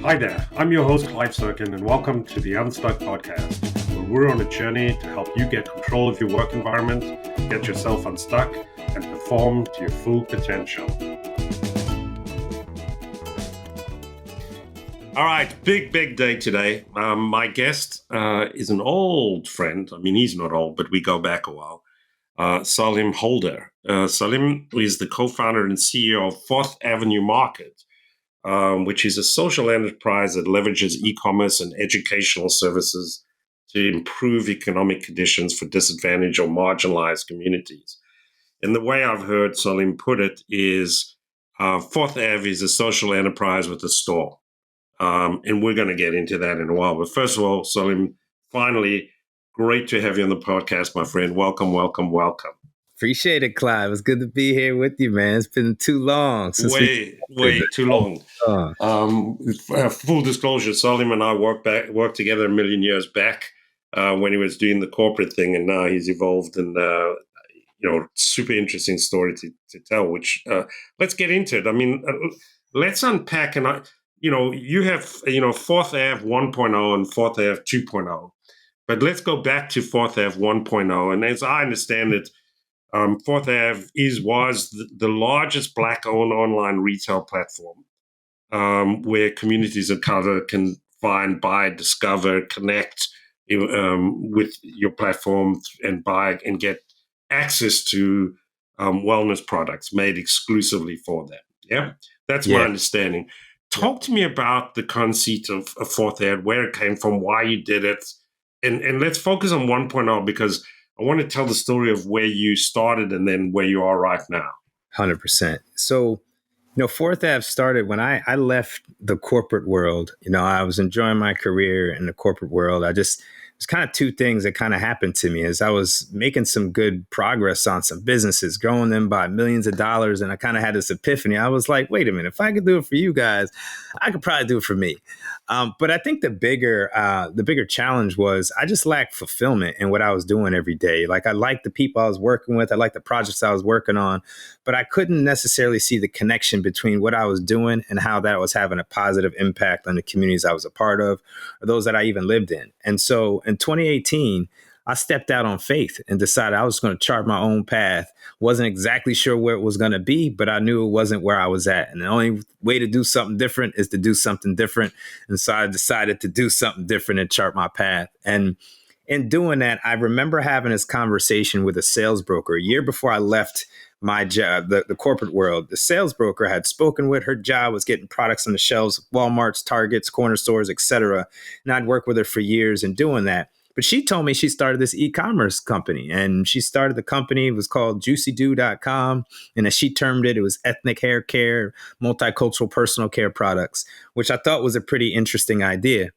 Hi there, I'm your host Clive Sirkin, and welcome to the Unstuck podcast, where we're on a journey to help you get control of your work environment, get yourself unstuck, and perform to your full potential. All right, big day today. My guest is an old friend. I mean, he's not old, but we go back a while. Salim Holder. Salim is the co-founder and CEO of 4th Avenue Market, which is a social enterprise that leverages e-commerce and educational services to improve economic conditions for disadvantaged or marginalized communities. And the way I've heard Salim put it is 4th Ave is a social enterprise with a store. And we're going to get into that in a while. But first of all, Salim, finally, great to have you on the podcast, my friend. Welcome. Appreciate it, Clive. It's good to be here with you, man. It's been too long. Way too long. Full disclosure, Salim and I worked together a million years back when he was doing the corporate thing, and now he's evolved and super interesting story to tell. Which let's get into it. I mean, let's unpack. And you have 4th Ave 1.0 and 4th Ave 2.0, but let's go back to 4th Ave 1.0. And as I understand it, 4th Ave was the largest Black-owned online retail platform where communities of color can find, buy, discover, connect with your platform and buy and get access to wellness products made exclusively for them. Yeah, that's my understanding. Talk to me about the conceit of 4th Ave, where it came from, why you did it, and let's focus on 1.0 because I want to tell the story of where you started and then where you are right now. 100%. So, 4th Ave started when I left the corporate world. I was enjoying my career in the corporate world. It's kind of two things that kind of happened to me as I was making some good progress on some businesses, growing them by millions of dollars. And I kind of had this epiphany. I was like, wait a minute, if I could do it for you guys, I could probably do it for me. But I think the bigger challenge was I just lacked fulfillment in what I was doing every day. Like I liked the people I was working with. I liked the projects I was working on, but I couldn't necessarily see the connection between what I was doing and how that was having a positive impact on the communities I was a part of or those that I even lived in. And so in 2018, I stepped out on faith and decided I was going to chart my own path. Wasn't exactly sure where it was going to be, but I knew it wasn't where I was at. And the only way to do something different is to do something different. And so I decided to do something different and chart my path. And in doing that, I remember having this conversation with a sales broker a year before I left my job, the corporate world. The sales broker had spoken with. Her job was getting products on the shelves of Walmart's, Targets, corner stores, etc. And I'd worked with her for years in doing that. But she told me she started this e-commerce company, and she started the company. It was called JuicyDo.com. And as she termed it, it was ethnic hair care, multicultural personal care products, which I thought was a pretty interesting idea.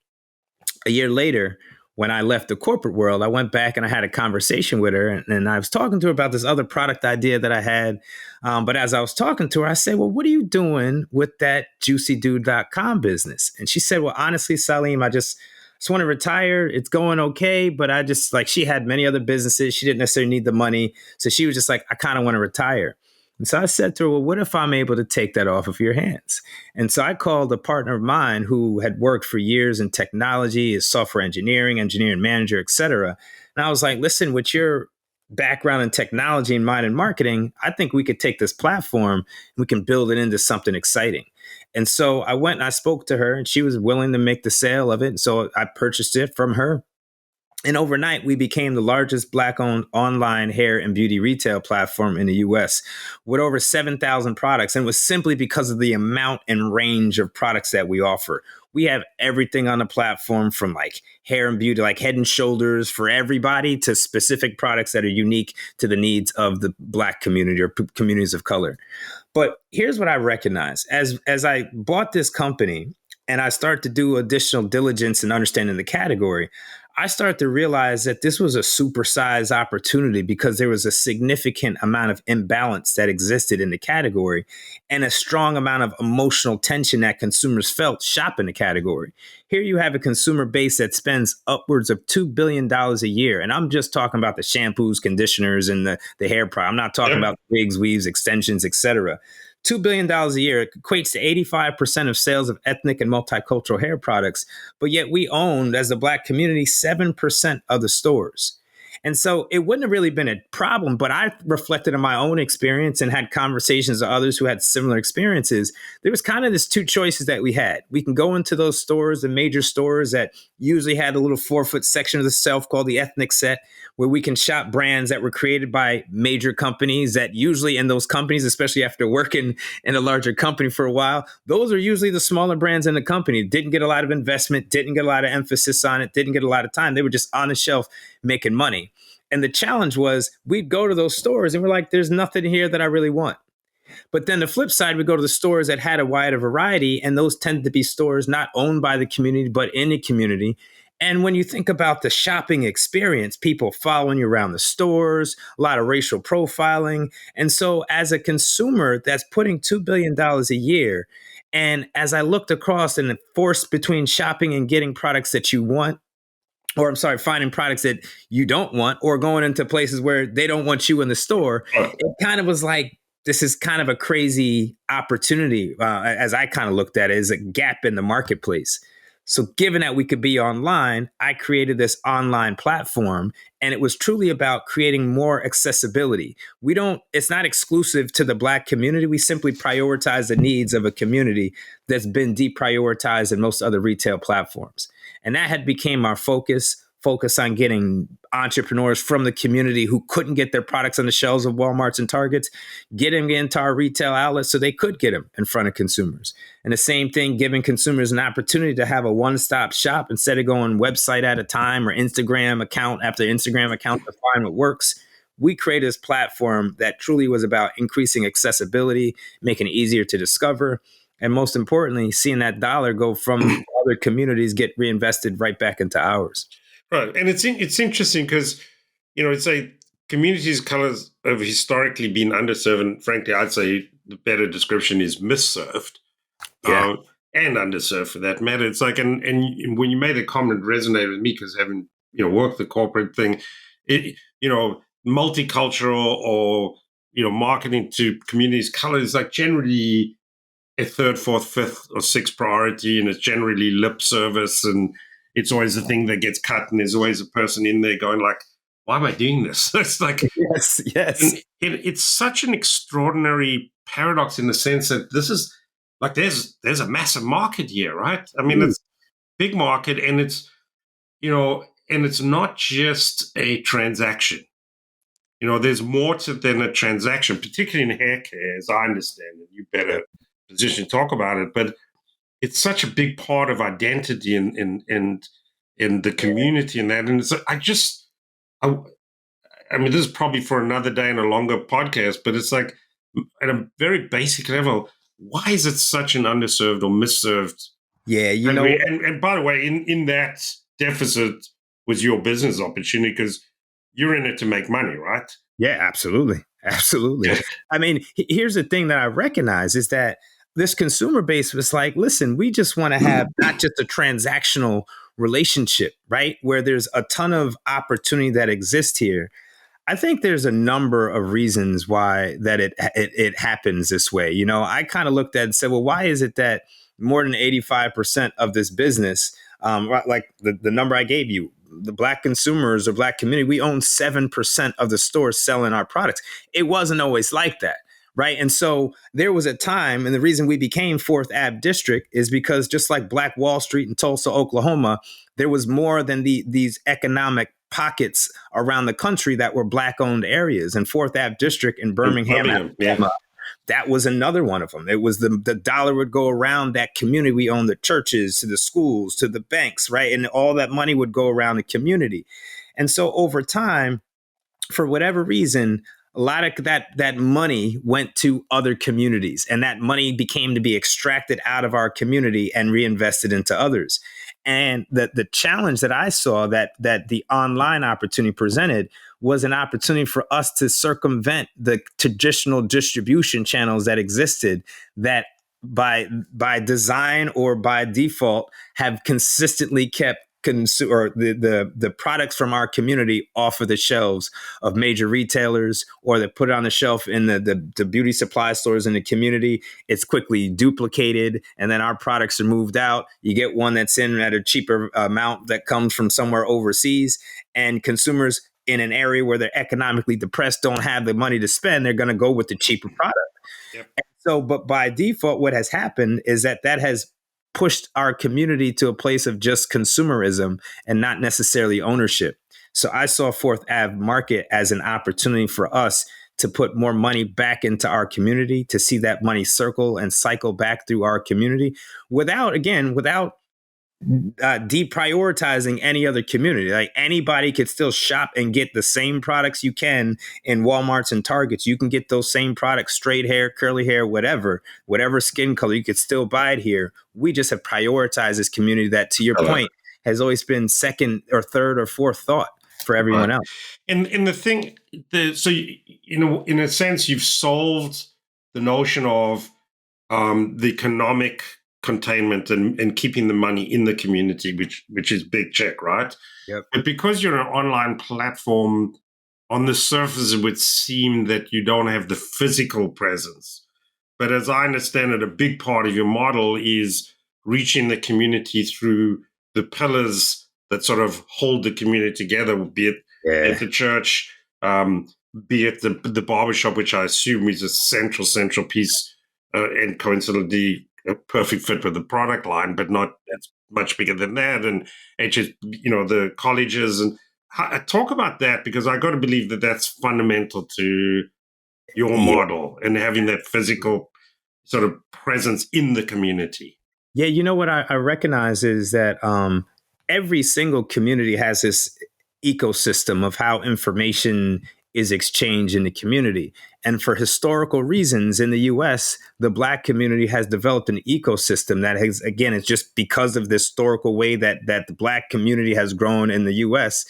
A year later, when I left the corporate world, I went back and I had a conversation with her, and I was talking to her about this other product idea that I had. But as I was talking to her, I said, well, what are you doing with that JuicyDo.com business? And she said, well, honestly, Salim, I just want to retire. It's going okay. But I just she had many other businesses. She didn't necessarily need the money. So she was just like, I kind of want to retire. And so I said to her, well, what if I'm able to take that off of your hands? And so I called a partner of mine who had worked for years in technology, as software engineering manager, et cetera. And I was like, listen, with your background in technology and mine in marketing, I think we could take this platform and we can build it into something exciting. And so I went and I spoke to her, and she was willing to make the sale of it. And so I purchased it from her. And overnight, we became the largest Black-owned online hair and beauty retail platform in the U.S. with over 7,000 products. And it was simply because of the amount and range of products that we offer. We have everything on the platform from hair and beauty, like Head and Shoulders for everybody, to specific products that are unique to the needs of the Black community or communities of color. But here's what I recognize. As I bought this company and I start to do additional diligence and understanding the category, I started to realize that this was a supersized opportunity because there was a significant amount of imbalance that existed in the category and a strong amount of emotional tension that consumers felt shopping the category. Here you have a consumer base that spends upwards of $2 billion a year. And I'm just talking about the shampoos, conditioners, and the hair product. I'm not talking about wigs, weaves, extensions, et cetera. $2 billion a year. It equates to 85% of sales of ethnic and multicultural hair products. But yet we owned, as a Black community, 7% of the stores. And so it wouldn't have really been a problem, but I reflected on my own experience and had conversations with others who had similar experiences. There was kind of this two choices that we had. We can go into those stores, the major stores that usually had a little 4-foot section of the shelf called the ethnic set, where we can shop brands that were created by major companies that usually in those companies, especially after working in a larger company for a while, those are usually the smaller brands in the company. Didn't get a lot of investment, didn't get a lot of emphasis on it, didn't get a lot of time. They were just on the shelf making money. And the challenge was we'd go to those stores and we're like, there's nothing here that I really want. But then the flip side, we go to the stores that had a wider variety, and those tend to be stores not owned by the community, but in the community. And when you think about the shopping experience, people following you around the stores, a lot of racial profiling. And so as a consumer that's putting $2 billion a year, and as I looked across and forced between shopping and getting products that you want, or I'm sorry, finding products that you don't want, or going into places where they don't want you in the store, it kind of was like, this is kind of a crazy opportunity, as I kind of looked at it, as a gap in the marketplace. So given that we could be online, I created this online platform, and it was truly about creating more accessibility. It's not exclusive to the Black community. We simply prioritize the needs of a community that's been deprioritized in most other retail platforms. And that had became our focus on getting entrepreneurs from the community who couldn't get their products on the shelves of Walmarts and Targets, getting into our retail outlets so they could get them in front of consumers. And the same thing, giving consumers an opportunity to have a one-stop shop instead of going website at a time or Instagram account after Instagram account to find what works. We created this platform that truly was about increasing accessibility, making it easier to discover, and most importantly, seeing that dollar go from other communities get reinvested right back into ours. Right. And it's interesting because, it's a communities' colors have historically been underserved. And frankly, I'd say the better description is misserved and underserved for that matter. It's like, and when you made a comment, it resonated with me because having, worked the corporate thing, multicultural or, marketing to communities' colors, like generally a third, fourth, fifth, or sixth priority, and it's generally lip service, and it's always the thing that gets cut, and there's always a person in there going like, "Why am I doing this?" It's like, yes. It's such an extraordinary paradox in the sense that this is like there's a massive market here, right? I mean, it's a big market, and it's and it's not just a transaction. There's more to than a transaction, particularly in hair care, as I understand it. You better position to talk about it, but it's such a big part of identity in the community and that. And it's, I mean, this is probably for another day and a longer podcast, but it's like at a very basic level, why is it such an underserved or misserved? Yeah, and by the way, in that deficit was your business opportunity because you're in it to make money, right? Yeah, absolutely. Absolutely. I mean, here's the thing that I recognize is that this consumer base was like, listen, we just want to have not just a transactional relationship, right? Where there's a ton of opportunity that exists here. I think there's a number of reasons why that it happens this way. I kind of looked at it and said, well, why is it that more than 85% of this business, like the number I gave you, the Black consumers or Black community, we own 7% of the stores selling our products. It wasn't always like that. Right. And so there was a time, and the reason we became 4th Ave District is because just like Black Wall Street in Tulsa, Oklahoma, there was more than these economic pockets around the country that were Black owned areas. And 4th Ave District in Birmingham, Alabama, that was another one of them. It was the dollar would go around that community. We owned the churches to the schools to the banks. Right. And all that money would go around the community. And so over time, for whatever reason, a lot of that money went to other communities, and that money became to be extracted out of our community and reinvested into others. And the challenge that I saw that the online opportunity presented was an opportunity for us to circumvent the traditional distribution channels that existed that by design or by default have consistently kept or the products from our community off of the shelves of major retailers, or they put it on the shelf in the beauty supply stores in the community. It's quickly duplicated, and then our products are moved out. You get one that's in at a cheaper amount that comes from somewhere overseas, and consumers in an area where they're economically depressed don't have the money to spend. They're going to go with the cheaper product. Yep. So, but by default, what has happened is that has pushed our community to a place of just consumerism and not necessarily ownership. So I saw Fourth Ave Market as an opportunity for us to put more money back into our community, to see that money circle and cycle back through our community without deprioritizing any other community. Like, anybody could still shop and get the same products you can in Walmarts and Targets. You can get those same products, straight hair, curly hair, whatever skin color, you could still buy it here. We just have prioritized this community that, to your point, has always been second or third or fourth thought for everyone else. And the thing, in a sense, you've solved the notion of the economic containment and keeping the money in the community, which is big check, right? Yep. But because you're an online platform, on the surface, it would seem that you don't have the physical presence. But as I understand it, a big part of your model is reaching the community through the pillars that sort of hold the community together, be it at the church, be it the barbershop, which I assume is a central piece, and coincidentally a perfect fit with the product line, but not it's much bigger than that. And the colleges, and talk about that, because I got to believe that that's fundamental to your model and having that physical sort of presence in the community. Yeah, you know what I recognize is that every single community has this ecosystem of how information is exchanged in the community. And for historical reasons in the US, the Black community has developed an ecosystem that has, again, it's just because of the historical way that the Black community has grown in the US.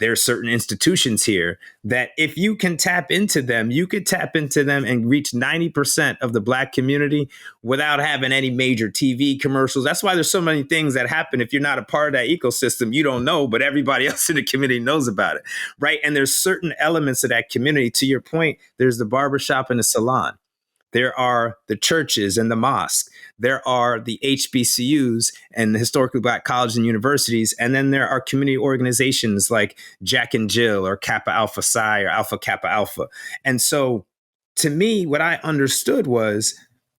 There are certain institutions here that if you can tap into them, you could tap into them and reach 90% of the Black community without having any major TV commercials. That's why there's so many things that happen. If you're not a part of that ecosystem, you don't know, but everybody else in the community knows about it, right? And there's certain elements of that community. To your point, there's the barbershop and the salon. There are the churches and the mosque. There are the HBCUs and the historically Black colleges and universities. And then there are community organizations like Jack and Jill or Kappa Alpha Psi or Alpha Kappa Alpha. And so to me, what I understood was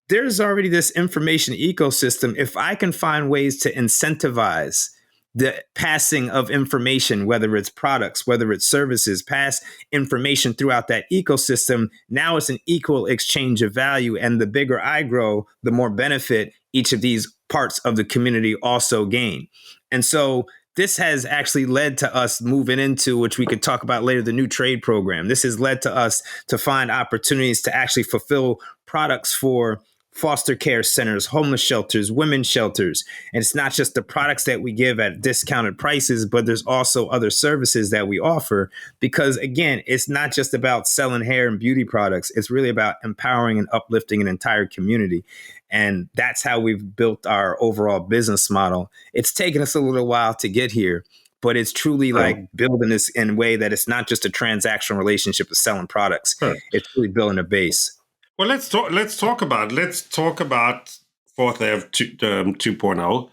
there's already this information ecosystem. If I can find ways to incentivize the passing of information, whether it's products, whether it's services, pass information throughout that ecosystem, now it's an equal exchange of value. And the bigger I grow, the more benefit each of these parts of the community also gain. And so this has actually led to us moving into, which we could talk about later, the new trade program. This has led to us to find opportunities to actually fulfill products for foster care centers, homeless shelters, women's shelters. And it's not just the products that we give at discounted prices, but there's also other services that we offer. Because again, it's not just about selling hair and beauty products. It's really about empowering and uplifting an entire community. And that's how we've built our overall business model. It's taken us a little while to get here, but it's truly like building this in a way that it's not just a transactional relationship of selling products. It's really building a base. Well, let's talk about Fourth Ave 2.0,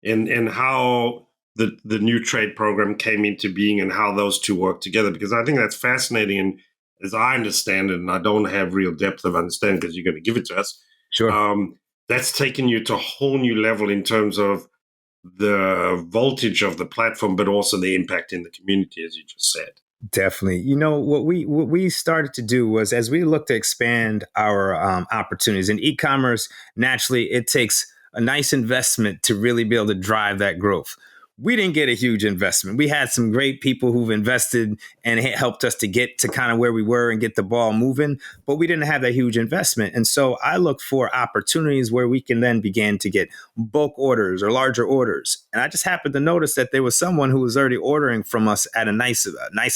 and how the new trade program came into being and how those two work together, because I think that's fascinating. And as I understand it, and I don't have real depth of understanding because you're going to give it to us. Sure. That's taken you to a whole new level in terms of the voltage of the platform, but also the impact in the community, as you just said. Definitely. You know, what we started to do was, as we look to expand our opportunities in e-commerce, naturally, it takes a nice investment to really be able to drive that growth. We didn't get a huge investment. We had some great people who've invested and it helped us to get to kind of where we were and get the ball moving, but we didn't have that huge investment. And so I look for opportunities where we can then begin to get bulk orders or larger orders. And I just happened to notice that there was someone who was already ordering from us at a nice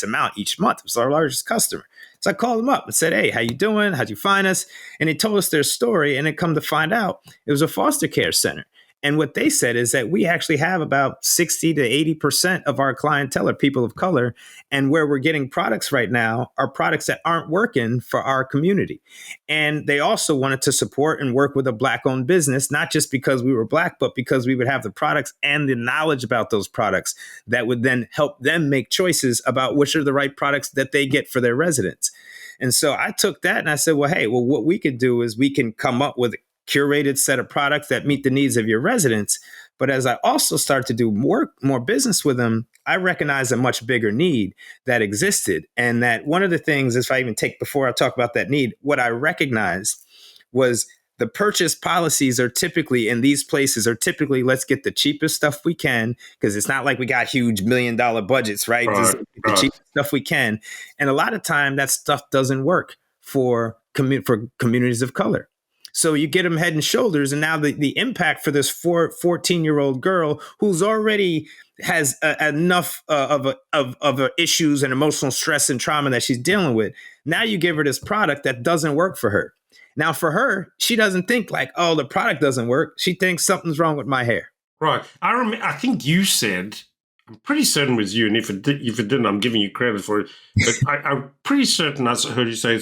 amount each month. It was our largest customer. So I called them up and said, "Hey, how you doing? How'd you find us?" And they told us their story. And it come to find out it was a foster care center. And what they said is that we actually have about 60 to 80% of our clientele are people of color. And where we're getting products right now are products that aren't working for our community. And they also wanted to support and work with a Black owned business, not just because we were Black, but because we would have the products and the knowledge about those products that would then help them make choices about which are the right products that they get for their residents. And so I took that and I said, well, hey, well, what we could do is we can come up with a curated set of products that meet the needs of your residents. But as I also start to do more business with them, I recognize a much bigger need that existed. And that one of the things, if I even take before I talk about that need, what I recognized was the purchase policies are typically in these places are typically, let's get the cheapest stuff we can, because it's not like we got huge $1 million budgets, right? The cheapest stuff we can. And a lot of time that stuff doesn't work for communities of color. So you get them head and shoulders. And now the impact for this 14-year-old girl who's already has enough of issues and emotional stress and trauma that she's dealing with. Now you give her this product that doesn't work for her. Now, for her, she doesn't think like, oh, the product doesn't work. She thinks something's wrong with my hair. Right. I think you said, I'm pretty certain it was you, and if it didn't, I'm giving you credit for it. But I'm pretty certain I heard you say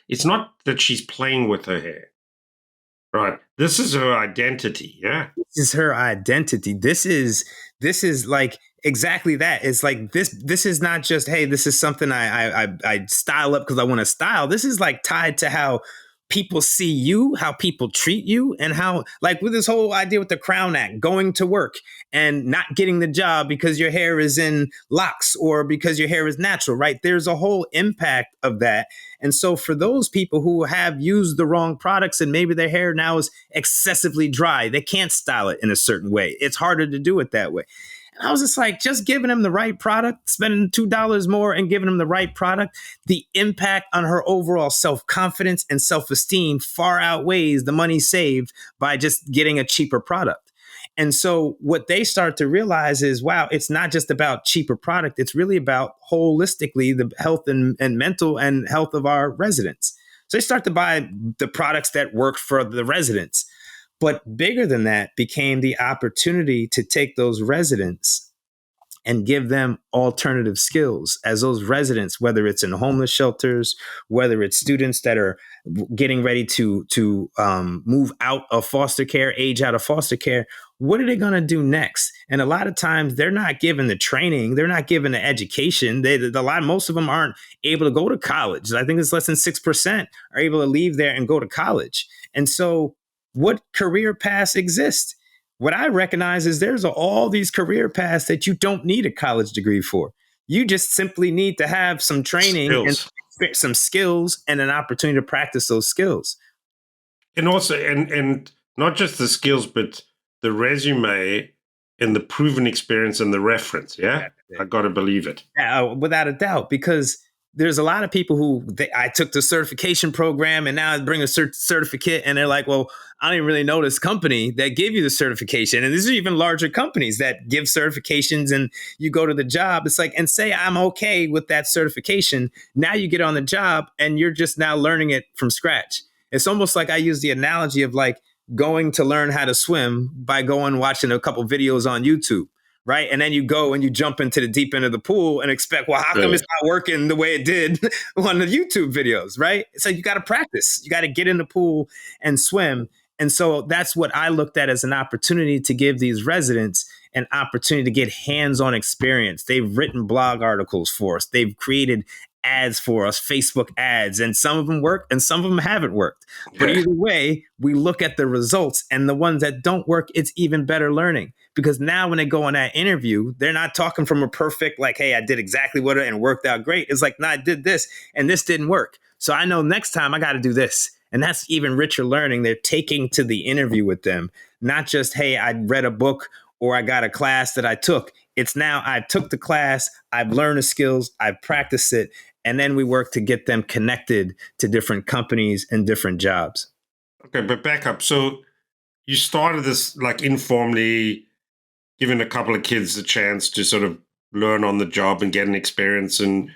it's not that she's playing with her hair. Right. This is her identity. Yeah. This is her identity. This is like exactly that. It's like this is not just, hey, this is something I style up because I want to style. This is like tied to how people see you, how people treat you, and how, like with this whole idea with the Crown Act, going to work and not getting the job because your hair is in locks or because your hair is natural, right? There's a whole impact of that. And so for those people who have used the wrong products and maybe their hair now is excessively dry, they can't style it in a certain way. It's harder to do it that way. And I was just like, just giving them the right product, spending $2 more and giving them the right product, the impact on her overall self-confidence and self-esteem far outweighs the money saved by just getting a cheaper product. And so what they start to realize is, wow, it's not just about cheaper product. It's really about holistically the health and mental and health of our residents. So they start to buy the products that work for the residents. But bigger than that became the opportunity to take those residents and give them alternative skills as those residents, whether it's in homeless shelters, whether it's students that are getting ready to move out of foster care, age out of foster care. What are they going to do next? And a lot of times they're not given the training. They're not given the education. Most of them aren't able to go to college. I think it's less than 6% are able to leave there and go to college. And so what career paths exist? What I recognize is there's all these career paths that you don't need a college degree for. You just simply need to have some training and some skills and an opportunity to practice those skills. And also, and not just the skills, but the resume and the proven experience and the reference. Yeah, I got to believe it. Without a doubt, because there's a lot of people who I took the certification program and now I bring a certificate and they're like, well, I don't even really know this company that gave you the certification. And these are even larger companies that give certifications and you go to the job. It's like, and say I'm okay with that certification. Now you get on the job and you're just now learning it from scratch. It's almost like I use the analogy of like going to learn how to swim by going watching a couple videos on YouTube. Right. And then you go and you jump into the deep end of the pool and expect, well, how come it's not working the way it did on the YouTube videos? Right. So you got to practice. You got to get in the pool and swim. And so that's what I looked at as an opportunity to give these residents an opportunity to get hands-on experience. They've written blog articles for us. They've created ads for us, Facebook ads, and some of them work and some of them haven't worked. But either way, we look at the results, and the ones that don't work, it's even better learning. Because now when they go on that interview, they're not talking from a perfect, like, hey, I did exactly what and worked out great. It's like, no, I did this and this didn't work. So I know next time I got to do this. And that's even richer learning. They're taking to the interview with them, not just, hey, I read a book or I got a class that I took. It's now I took the class, I've learned the skills, I've practiced it, and then we work to get them connected to different companies and different jobs. Okay, but back up. So you started this like informally, giving a couple of kids a chance to sort of learn on the job and get an experience and,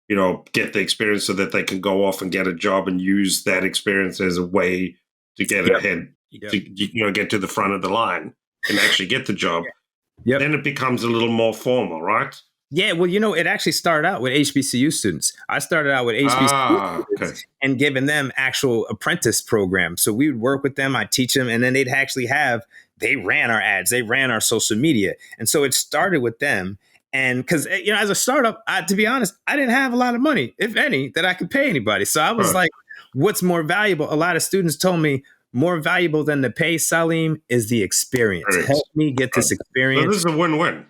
you know, get the experience so that they can go off and get a job and use that experience as a way to get ahead, to, you know, get to the front of the line. and actually get the job, Yep. then it becomes a little more formal, right? Yeah, well, it actually started out with HBCU students. I started out with HBCU students and giving them actual apprentice programs. So we would work with them, I'd teach them, and then they ran our ads, they ran our social media. And so it started with them. And because, as a startup, to be honest, I didn't have a lot of money, if any, that I could pay anybody. So I was like, what's more valuable? A lot of students told me, more valuable than the pay, Salim, is the experience. Help me get this experience. So this is a win-win.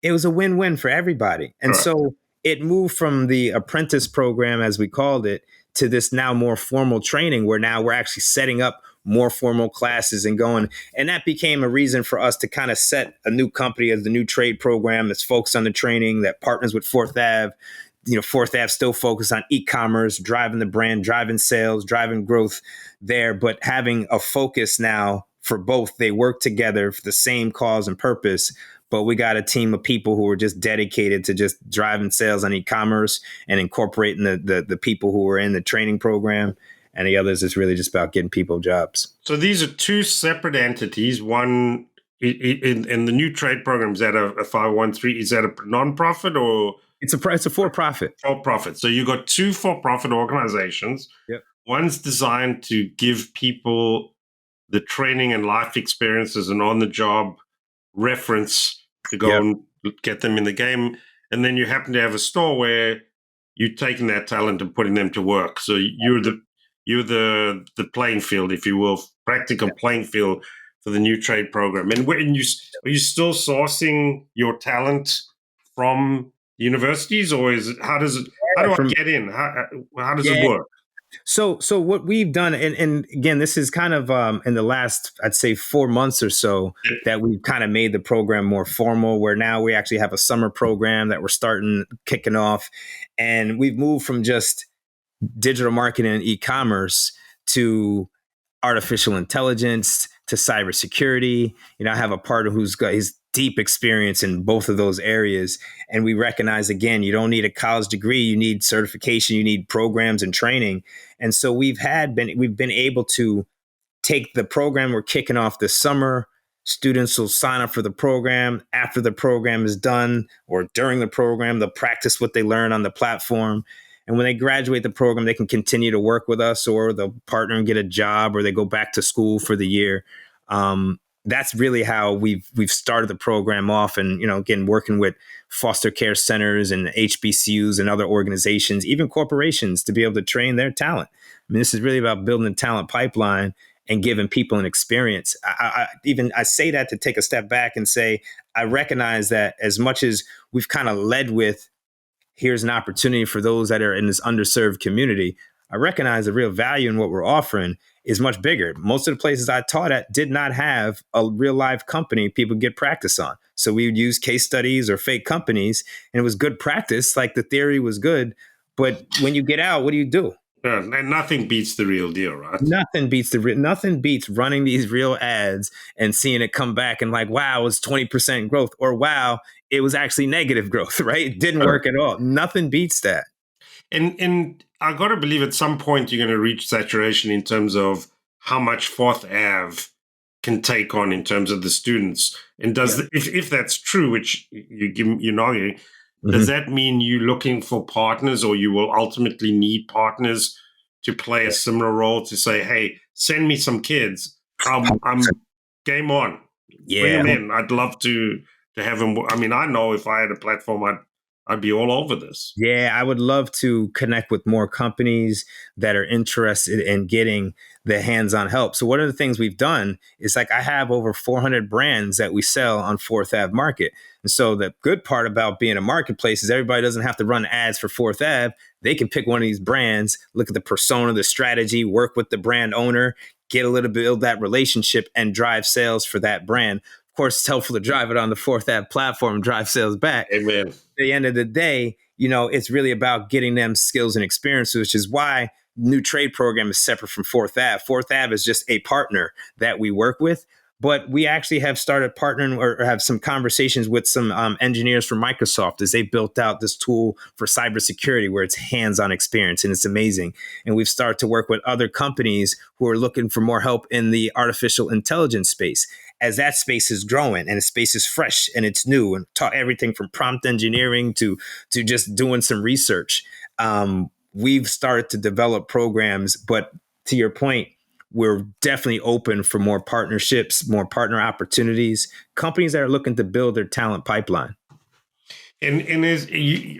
It was a win-win for everybody. And so it moved from the apprentice program, as we called it, to this now more formal training where now we're actually setting up more formal classes and going. And that became a reason for us to kind of set a new company as the new trade program that's focused on the training, that partners with Fourth Ave. Fourth Ave still focused on e-commerce, driving the brand, driving sales, driving growth there, but having a focus now for both. They work together for the same cause and purpose. But we got a team of people who are just dedicated to just driving sales on e-commerce and incorporating the people who are in the training program. And the others is really just about getting people jobs. So these are two separate entities. One in the new trade program, is that a 501(c)(3)? Is that a nonprofit or? It's a for-profit. For-profit. So you got two for-profit organizations. Yep. One's designed to give people the training and life experiences and on-the-job reference to go and get them in the game. And then you happen to have a store where you're taking that talent and putting them to work. So you're the playing field, if you will, practical playing field for the new trade program. And are you still sourcing your talent from universities, or how do I get in? How does it work? So what we've done, and again, this is kind of in the last, I'd say 4 months or so, that we've kind of made the program more formal, where now we actually have a summer program that we're kicking off. And we've moved from just digital marketing and e-commerce to artificial intelligence, to cybersecurity. I have a partner who's got his deep experience in both of those areas. And we recognize, again, you don't need a college degree, you need certification, you need programs and training. And so we've been able to take the program we're kicking off this summer. Students will sign up for the program. After the program is done, or during the program, they'll practice what they learn on the platform. And when they graduate the program, they can continue to work with us, or they'll partner and get a job, or they go back to school for the year. That's really how we've started the program off. And, again, working with foster care centers and HBCUs and other organizations, even corporations, to be able to train their talent. I mean, this is really about building a talent pipeline and giving people an experience. I say that to take a step back and say, I recognize that as much as we've kind of led with, here's an opportunity for those that are in this underserved community, I recognize the real value in what we're offering is much bigger. Most of the places I taught at did not have a real live company people get practice on. So we would use case studies or fake companies, and it was good practice. Like, the theory was good. But when you get out, what do you do? And nothing beats the real deal, right? Nothing beats running these real ads and seeing it come back and like, wow, it was 20% growth, or wow, it was actually negative growth, right? It didn't work at all. Nothing beats that. And I got to believe at some point you're going to reach saturation in terms of how much Fourth Ave can take on in terms of the students. And if that's true, which you're nodding, does that mean you're looking for partners, or you will ultimately need partners to play a similar role, to say, hey, send me some kids. I'm game on. Bring them in. I'd love to have them. I mean, I know if I had a platform, I'd be all over this. Yeah, I would love to connect with more companies that are interested in getting the hands-on help. So one of the things we've done is, like, I have over 400 brands that we sell on Fourth Ave Market. And so the good part about being a marketplace is everybody doesn't have to run ads for Fourth Ave. They can pick one of these brands, look at the persona, the strategy, work with the brand owner, build that relationship, and drive sales for that brand. Of course, it's helpful to drive it on the Fourth Ave platform and drive sales back. Amen. At the end of the day, it's really about getting them skills and experience, which is why new trade program is separate from Fourth Ave. Fourth Ave is just a partner that we work with. But we actually have started partnering or have some conversations with some engineers from Microsoft as they built out this tool for cybersecurity where it's hands-on experience, and it's amazing. And we've started to work with other companies who are looking for more help in the artificial intelligence space. As that space is growing and the space is fresh and it's new, and taught everything from prompt engineering to just doing some research. We've started to develop programs, but to your point, we're definitely open for more partnerships, more partner opportunities, companies that are looking to build their talent pipeline. And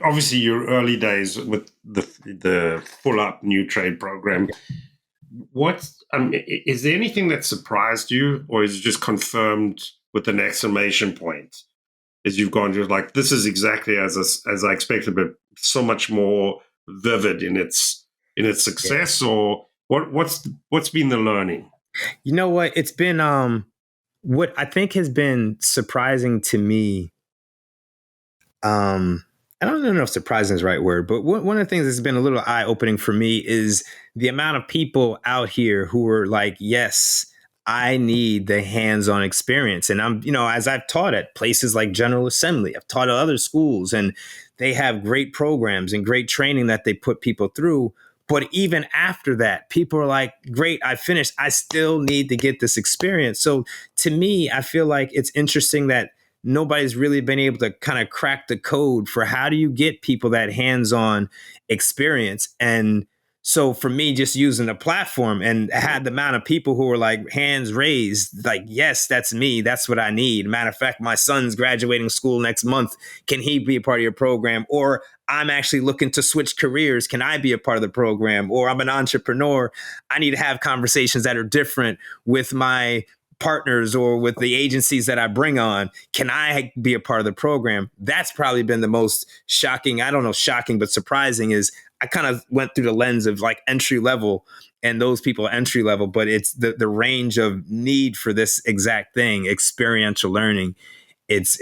obviously your early days with the Full Up New Trade program. Is there anything that surprised you, or is it just confirmed with an exclamation point as you've gone through? Like, this is exactly as I expected, but so much more vivid in its success, or what's been the learning? You know what? It's been what I think has been surprising to me. I don't know if surprising is the right word, but one of the things that's been a little eye-opening for me is the amount of people out here who are like, yes, I need the hands-on experience. And I'm, as I've taught at places like General Assembly, I've taught at other schools, and they have great programs and great training that they put people through. But even after that, people are like, great, I finished. I still need to get this experience. So to me, I feel like it's interesting that nobody's really been able to kind of crack the code for how do you get people that hands-on experience. And so for me, just using the platform and had the amount of people who were like hands raised, like, yes, that's me. That's what I need. Matter of fact, my son's graduating school next month. Can he be a part of your program? Or I'm actually looking to switch careers. Can I be a part of the program? Or I'm an entrepreneur. I need to have conversations that are different with my partners or with the agencies that I bring on. Can I be a part of the program? That's probably been the most shocking. I don't know, shocking, but surprising is I kind of went through the lens of like entry level, and those people are entry level, but it's the range of need for this exact thing, experiential learning. It's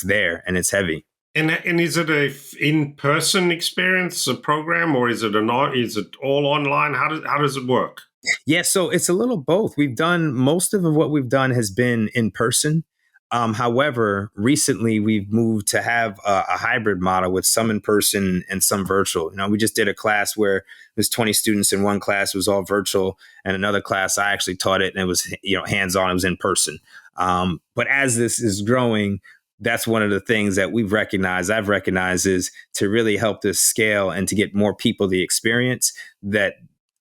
there, and it's heavy. And is it a in-person experience, a program, or is it all online? How does it work? Yeah, so it's a little both. Most of what we've done has been in person. However, recently we've moved to have a hybrid model with some in person and some virtual. We just did a class where there's 20 students in one class. It was all virtual, and another class I actually taught it, and it was hands-on. It was in person. But as this is growing, that's one of the things that I've recognized is to really help this scale and to get more people the experience, that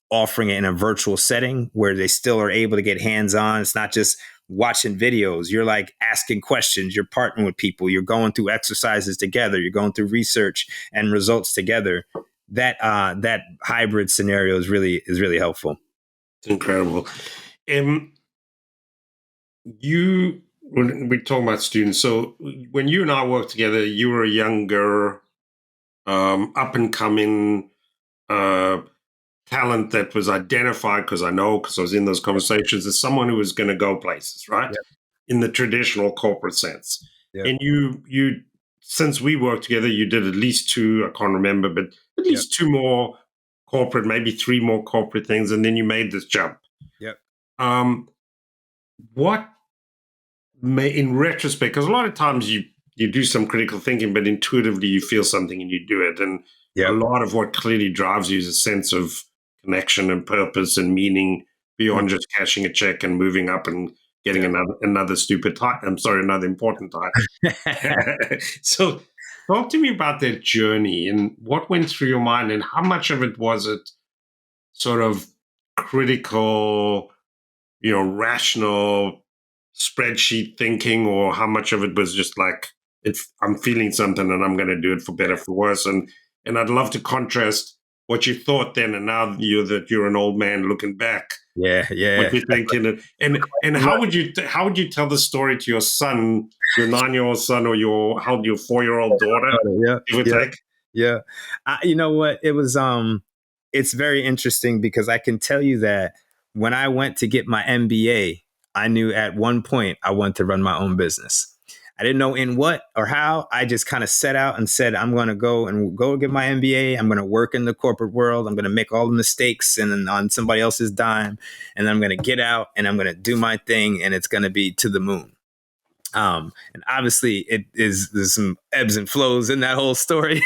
offering it in a virtual setting where they still are able to get hands-on. It's not just watching videos. You're like asking questions. You're partnering with people. You're going through exercises together. You're going through research and results together. That hybrid scenario is really helpful. It's incredible. When we talk about students, so when you and I worked together, you were a younger, up and coming talent that was identified, because I was in those conversations, as someone who was going to go places, right? Yep. In the traditional corporate sense. Yep. And you, since we worked together, you did at least two, I can't remember, but at least two more corporate, maybe three more corporate things, and then you made this jump. Yep. In retrospect, because a lot of times you do some critical thinking, but intuitively you feel something and you do it. And a lot of what clearly drives you is a sense of connection and purpose and meaning beyond just cashing a check and moving up and getting another stupid type. Another important type. So talk to me about that journey and what went through your mind, and how much of it was it sort of critical, rational spreadsheet thinking, or how much of it was just like, I'm feeling something and I'm going to do it for better, for worse. And I'd love to contrast what you thought then and now you're an old man looking back. Yeah. What you're thinking, and how would you tell the story to your son, your 9-year-old son, or your 4-year-old daughter? Yeah. You know what? It was it's very interesting, because I can tell you that when I went to get my MBA, I knew at one point I wanted to run my own business. I didn't know in what or how. I just kind of set out and said, I'm going to go get my MBA. I'm going to work in the corporate world. I'm going to make all the mistakes and then on somebody else's dime. And then I'm going to get out and I'm going to do my thing. And it's going to be to the moon. And obviously there's some ebbs and flows in that whole story.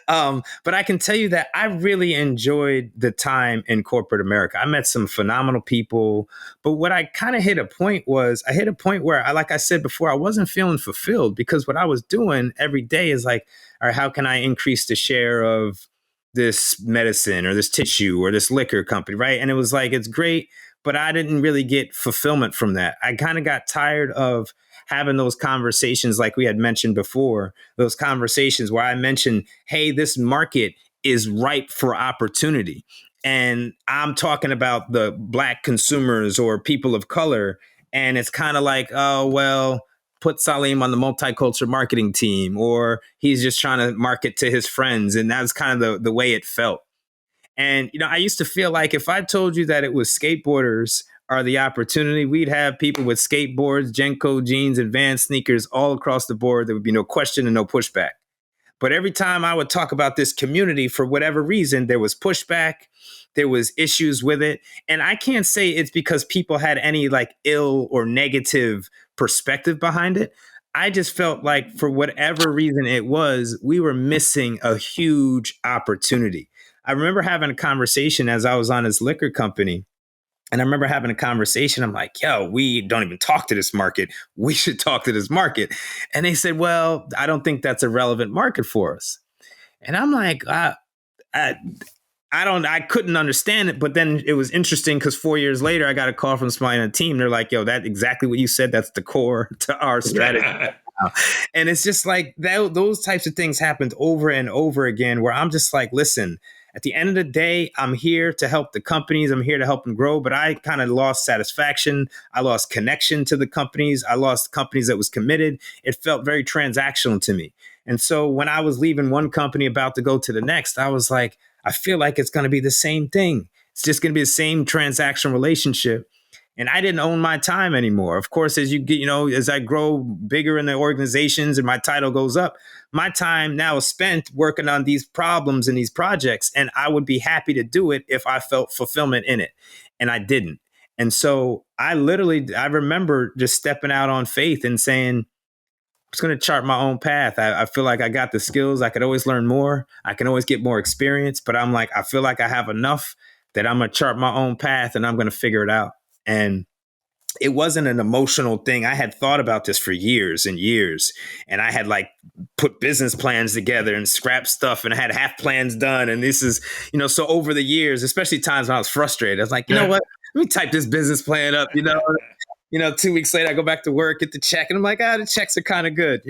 But I can tell you that I really enjoyed the time in corporate America. I met some phenomenal people, but what I kind of hit a point where like I said before, I wasn't feeling fulfilled because what I was doing every day is like, all right, how can I increase the share of this medicine or this tissue or this liquor company, right? And it was like, it's great, but I didn't really get fulfillment from that. I kind of got tired of having those conversations like we had mentioned before, those conversations where I mentioned, hey, this market is ripe for opportunity. And I'm talking about the Black consumers or people of color. And it's kind of like, oh, well, put Salim on the multicultural marketing team, or he's just trying to market to his friends. And that's kind of the way it felt. And, I used to feel like if I told you that it was skateboarders are the opportunity, we'd have people with skateboards, Jenko jeans, and Vans sneakers all across the board. There would be no question and no pushback. But every time I would talk about this community, for whatever reason, there was pushback, there was issues with it. And I can't say it's because people had any like ill or negative perspective behind it. I just felt like for whatever reason it was, we were missing a huge opportunity. I remember having a conversation as I was on his liquor company. And I remember having a conversation. I'm like, yo, we don't even talk to this market. We should talk to this market. And they said, well, I don't think that's a relevant market for us. And I'm like, I couldn't understand it. But then it was interesting because 4 years later, I got a call from somebody on the team. They're like, yo, that's exactly what you said. That's the core to our strategy. And it's just like those types of things happened over and over again where I'm just like, listen, at the end of the day, I'm here to help the companies. I'm here to help them grow. But I kind of lost satisfaction. I lost connection to the companies. I lost companies that was committed. It felt very transactional to me. And so when I was leaving one company about to go to the next, I was like, I feel like it's going to be the same thing. It's just going to be the same transaction relationship. And I didn't own my time anymore. Of course, as you get, as I grow bigger in the organizations and my title goes up, my time now is spent working on these problems and these projects. And I would be happy to do it if I felt fulfillment in it. And I didn't. And so I remember just stepping out on faith and saying, I'm just going to chart my own path. I feel like I got the skills. I could always learn more. I can always get more experience. But I'm like, I feel like I have enough that I'm going to chart my own path and I'm going to figure it out. And it wasn't an emotional thing. I had thought about this for years and years. And I had like put business plans together and scrap stuff and I had half plans done. And this is, so over the years, especially times when I was frustrated, I was like, you know what? Let me type this business plan up, 2 weeks later, I go back to work, get the check. And I'm like, the checks are kind of good,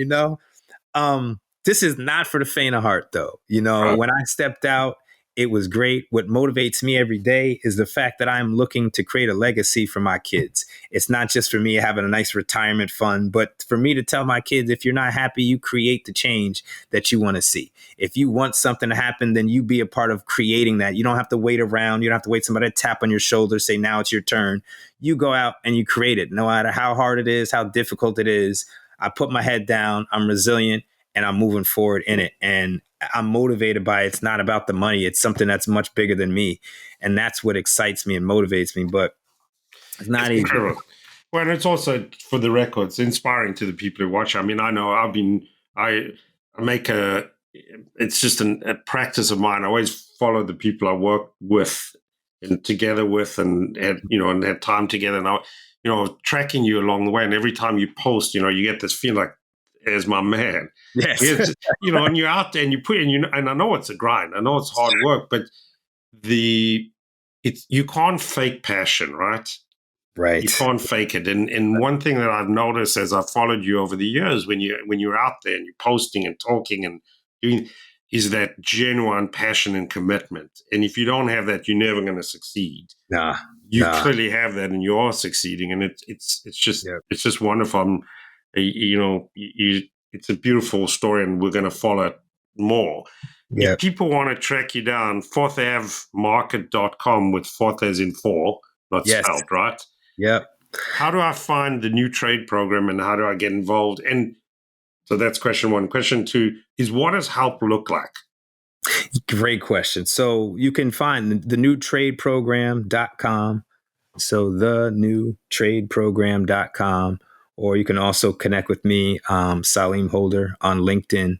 This is not for the faint of heart, though. When I stepped out, it was great. What motivates me every day is the fact that I'm looking to create a legacy for my kids. It's not just for me having a nice retirement fund, but for me to tell my kids, if you're not happy, you create the change that you want to see. If you want something to happen, then you be a part of creating that. You don't have to wait around. You don't have to wait somebody to tap on your shoulder, say, now it's your turn. You go out and you create it. No matter how hard it is, how difficult it is, I put my head down, I'm resilient, and I'm moving forward in it. And I'm motivated by it. It's not about the money. It's something that's much bigger than me. And that's what excites me and motivates me. But it's not easy. Incredible. Well, and it's also, for the record, it's inspiring to the people who watch. I mean, I know I make it's just a practice of mine. I always follow the people I work with and together with and had time together. And tracking you along the way. And every time you post, you get this feeling like, as my man, yes, and you're out there and you put in, and I know it's a grind, I know it's hard work, but you can't fake passion, right? Right. You can't fake it. And one thing that I've noticed as I've followed you over the years, when you're out there and you're posting and talking and doing, is that genuine passion and commitment. And if you don't have that, you're never going to succeed. You clearly have that, and you are succeeding, and it's just wonderful. It's a beautiful story, and we're going to follow it more. Yep. If people want to track you down, 4thavmarket.com with fourth as in four, not spelled, right? Yep. How do I find the new trade program, and how do I get involved? And So that's question one. Question two is, what does help look like? Great question. So you can find the newtradeprogram.com. So thenewtradeprogram.com, or you can also connect with me, Salim Holder, on LinkedIn.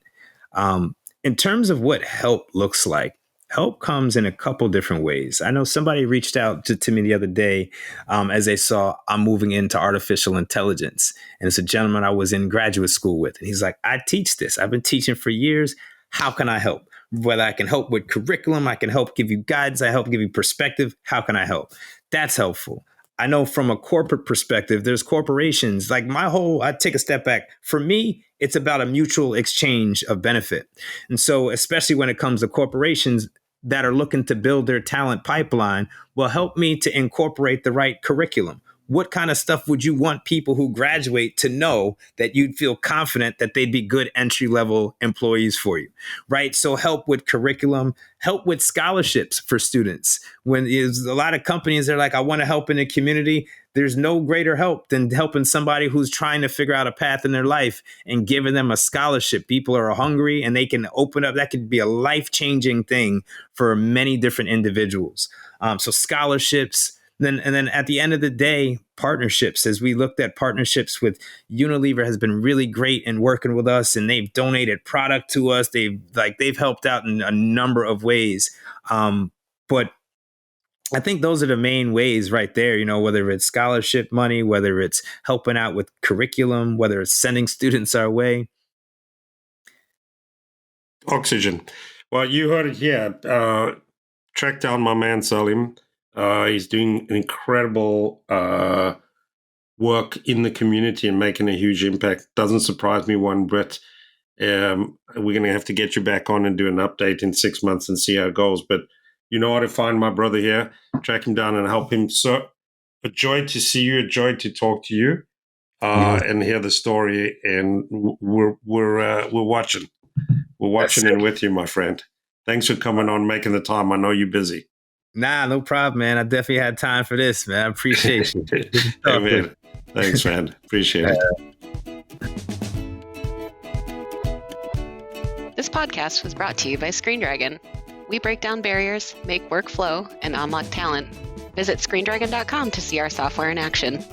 In terms of what help looks like, help comes in a couple different ways. I know somebody reached out to me the other day as they saw I'm moving into artificial intelligence. And it's a gentleman I was in graduate school with. And he's like, I teach this. I've been teaching for years. How can I help? Whether I can help with curriculum, I can help give you guidance, I help give you perspective. How can I help? That's helpful. I know from a corporate perspective, there's corporations like I take a step back. For me, it's about a mutual exchange of benefit. And so, especially when it comes to corporations that are looking to build their talent pipeline, will help me to incorporate the right curriculum. What kind of stuff would you want people who graduate to know that you'd feel confident that they'd be good entry-level employees for you, right? So help with curriculum, help with scholarships for students. When there's a lot of companies, they're like, I want to help in the community. There's no greater help than helping somebody who's trying to figure out a path in their life and giving them a scholarship. People are hungry and they can open up. That could be a life-changing thing for many different individuals. So scholarships. And then at the end of the day, partnerships. As we looked at partnerships with Unilever, has been really great in working with us, and they've donated product to us. They've helped out in a number of ways. But I think those are the main ways right there, whether it's scholarship money, whether it's helping out with curriculum, whether it's sending students our way. Oxygen. Well, you heard it here. Track down my man, Salim. He's doing an incredible work in the community and making a huge impact. Doesn't surprise me one bit. We're going to have to get you back on and do an update in 6 months and see how it goes. But you know how to find my brother here. Track him down and help him. So a joy to see you, a joy to talk to you and hear the story. And we're watching. We're watching and with you, my friend. Thanks for coming on, making the time. I know you're busy. Nah, no problem, man. I definitely had time for this, man. I appreciate you. Hey, man. Thanks, man. Appreciate it. This podcast was brought to you by Screen Dragon. We break down barriers, make work flow, and unlock talent. Visit screendragon.com to see our software in action.